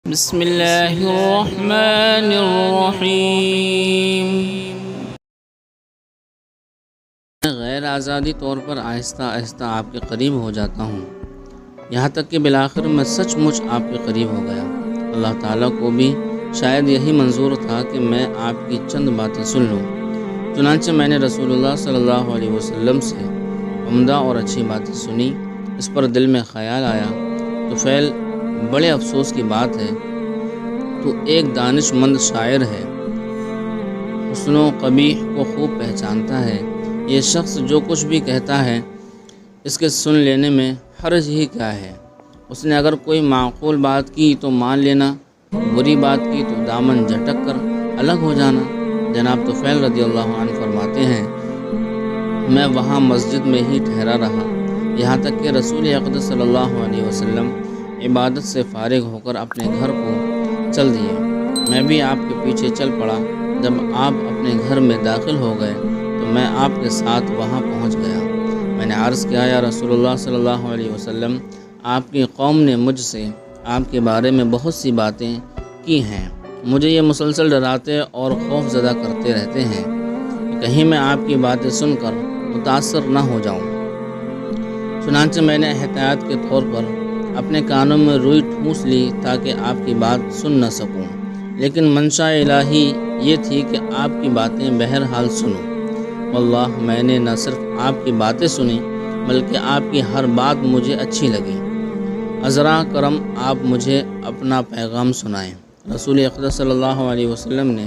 بسم اللہ الرحمن الرحیم۔ میں غیر آزادی طور پر آہستہ آہستہ آپ کے قریب ہو جاتا ہوں، یہاں تک کہ بالآخر میں سچ مچ آپ کے قریب ہو گیا۔ اللہ تعالیٰ کو بھی شاید یہی منظور تھا کہ میں آپ کی چند باتیں سن لوں، چنانچہ میں نے رسول اللہ صلی اللہ علیہ وسلم سے عمدہ اور اچھی باتیں سنی۔ اس پر دل میں خیال آیا، طفیل بڑے افسوس کی بات ہے، تو ایک دانش مند شاعر ہے، حسن و قبیح کو خوب پہچانتا ہے۔ یہ شخص جو کچھ بھی کہتا ہے اس کے سن لینے میں حرج ہی کیا ہے؟ اس نے اگر کوئی معقول بات کی تو مان لینا، بری بات کی تو دامن جھٹک کر الگ ہو جانا۔ جناب طفیل رضی اللہ عنہ فرماتے ہیں، میں وہاں مسجد میں ہی ٹھہرا رہا، یہاں تک کہ رسول اقدس صلی اللہ علیہ وسلم عبادت سے فارغ ہو کر اپنے گھر کو چل دیے۔ میں بھی آپ کے پیچھے چل پڑا۔ جب آپ اپنے گھر میں داخل ہو گئے تو میں آپ کے ساتھ وہاں پہنچ گیا۔ میں نے عرض کیا، یا رسول اللہ صلی اللہ علیہ وسلم، آپ کی قوم نے مجھ سے آپ کے بارے میں بہت سی باتیں کی ہیں، مجھے یہ مسلسل ڈراتے اور خوف زدہ کرتے رہتے ہیں کہ کہیں میں آپ کی باتیں سن کر متاثر نہ ہو جاؤں۔ چنانچہ میں نے احتیاط کے طور پر اپنے کانوں میں روئی ٹھونس لی تاکہ آپ کی بات سن نہ سکوں، لیکن منشا الہی یہ تھی کہ آپ کی باتیں بہرحال سنوں۔ واللہ میں نے نہ صرف آپ کی باتیں سنی بلکہ آپ کی ہر بات مجھے اچھی لگی۔ عذرا کرم آپ مجھے اپنا پیغام سنائیں۔ رسول اقدس صلی اللہ علیہ وسلم نے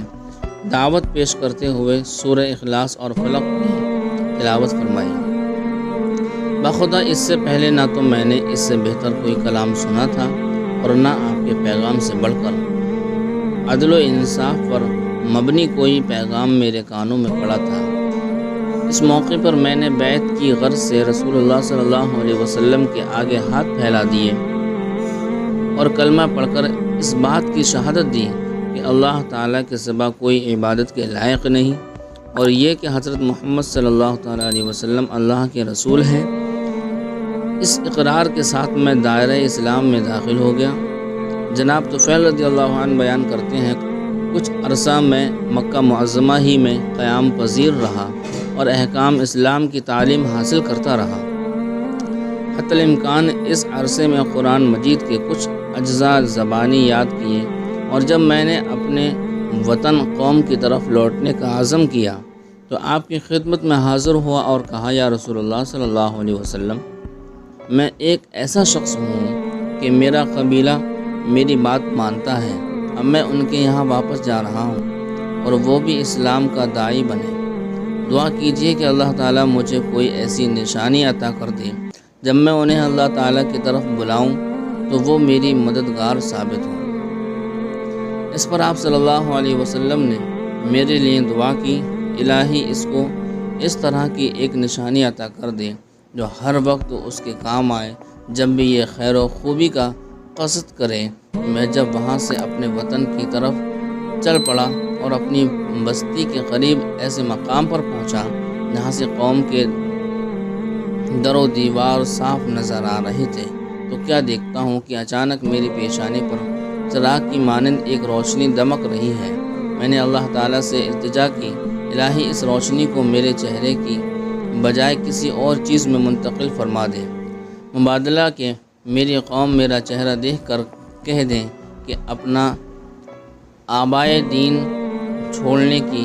دعوت پیش کرتے ہوئے سورہ اخلاص اور فلق کی تلاوت فرمائی۔ بخدا اس سے پہلے نہ تو میں نے اس سے بہتر کوئی کلام سنا تھا اور نہ آپ کے پیغام سے بڑھ کر عدل و انصاف پر مبنی کوئی پیغام میرے کانوں میں پڑا تھا۔ اس موقع پر میں نے بیعت کی غرض سے رسول اللہ صلی اللہ علیہ وسلم کے آگے ہاتھ پھیلا دیے اور کلمہ پڑھ کر اس بات کی شہادت دی کہ اللہ تعالیٰ کے سوا کوئی عبادت کے لائق نہیں، اور یہ کہ حضرت محمد صلی اللہ تعالیٰ علیہ وسلم اللہ کے رسول ہیں۔ اس اقرار کے ساتھ میں دائرہ اسلام میں داخل ہو گیا۔ جناب طفیل رضی اللہ عنہ بیان کرتے ہیں، کچھ عرصہ میں مکہ معظمہ ہی میں قیام پذیر رہا اور احکام اسلام کی تعلیم حاصل کرتا رہا۔ حتی الامکان اس عرصے میں قرآن مجید کے کچھ اجزاء زبانی یاد کیے، اور جب میں نے اپنے وطن قوم کی طرف لوٹنے کا عزم کیا تو آپ کی خدمت میں حاضر ہوا اور کہا، یا رسول اللہ صلی اللہ علیہ وسلم، میں ایک ایسا شخص ہوں کہ میرا قبیلہ میری بات مانتا ہے، اب میں ان کے یہاں واپس جا رہا ہوں اور وہ بھی اسلام کا داعی بنے۔ دعا کیجئے کہ اللہ تعالیٰ مجھے کوئی ایسی نشانی عطا کر دے جب میں انہیں اللہ تعالیٰ کی طرف بلاؤں تو وہ میری مددگار ثابت ہوں۔ اس پر آپ صلی اللہ علیہ وسلم نے میرے لیے دعا کی، الہی اس کو اس طرح کی ایک نشانی عطا کر دے جو ہر وقت اس کے کام آئے جب بھی یہ خیر و خوبی کا قصد کرے۔ میں جب وہاں سے اپنے وطن کی طرف چل پڑا اور اپنی بستی کے قریب ایسے مقام پر پہنچا جہاں سے قوم کے در و دیوار صاف نظر آ رہے تھے، تو کیا دیکھتا ہوں کہ اچانک میری پیشانی پر چراغ کی مانند ایک روشنی دمک رہی ہے۔ میں نے اللہ تعالیٰ سے التجا کی، الہی اس روشنی کو میرے چہرے کی بجائے کسی اور چیز میں منتقل فرما دے، مبادلہ کہ میری قوم میرا چہرہ دیکھ کر کہہ دیں کہ اپنا آبائے دین چھوڑنے کی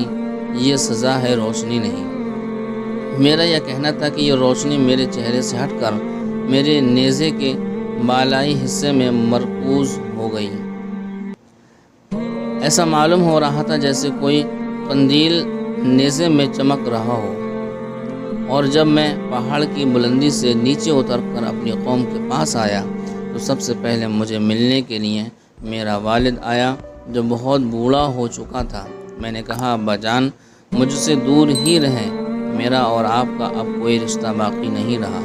یہ سزا ہے، روشنی نہیں۔ میرا یہ کہنا تھا کہ یہ روشنی میرے چہرے سے ہٹ کر میرے نیزے کے بالائی حصے میں مرکوز ہو گئی۔ ایسا معلوم ہو رہا تھا جیسے کوئی قندیل نیزے میں چمک رہا ہو، اور جب میں پہاڑ کی بلندی سے نیچے اتر کر اپنی قوم کے پاس آیا تو سب سے پہلے مجھے ملنے کے لیے میرا والد آیا جو بہت بوڑھا ہو چکا تھا۔ میں نے کہا، ابا جان، مجھ سے دور ہی رہیں، میرا اور آپ کا اب کوئی رشتہ باقی نہیں رہا۔